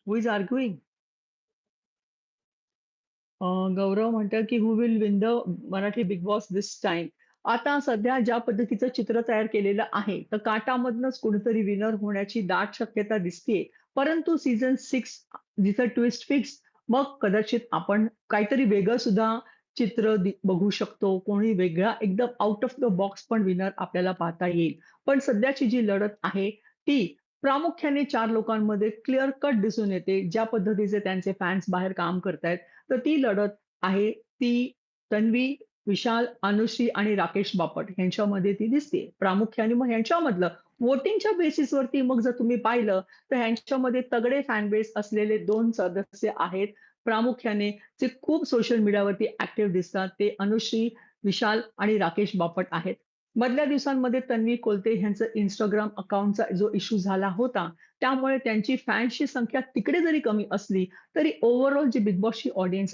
Who is आर्ग्युइंग? गौरव म्हणतात, की "who will win the Marathi big boss this time?" आता सध्या ज्या पद्धतीचं चित्र तयार केलेलं आहे, तर काटामधनंच कुणीतरी विनर होण्याची दाट शक्यता दिसतीये. परंतु सीझन 6 जिथं ट्विस्ट फिक्स, मग कदाचित आपण काहीतरी वेगळं सुद्धा चित्र बघू शकतो. कोणी वेगळा एकदम आउट ऑफ द बॉक्स पण विनर आपल्याला पाहता येईल. पण सध्याची जी लढत आहे, ती प्रामुख्याने 4 लोकांमध्ये क्लिअर कट दिसून येते. ज्या पद्धतीचे त्यांचे फॅन्स बाहेर काम करतायत, तर ती लढत आहे ती तन्वी, विशाल, अनुश्री आणि राकेश बापट ह्यांच्यामध्ये ती दिसते. प्रामुख्याने मग ह्यांच्यामधलं व्होटिंगच्या बेसिसवरती मग जर तुम्ही पाहिलं, तर ह्यांच्यामध्ये तगडे फॅन बेस असलेले 2 सदस्य आहेत. प्रामुख्याने जे खूप सोशल मीडियावरती ॲक्टिव्ह दिसतात ते अनुश्री, विशाल आणि राकेश बापट आहेत. मधल्या दिवसांमध्ये तन्वी कोलते ह्यांचं Instagram अकाउंटचा जो इश्यू झाला होता, त्यामुळे त्यांची फॅन्सची संख्या तिकडे जरी कमी असली, तरी ओव्हरऑल जी बिग बॉसची ऑडियन्स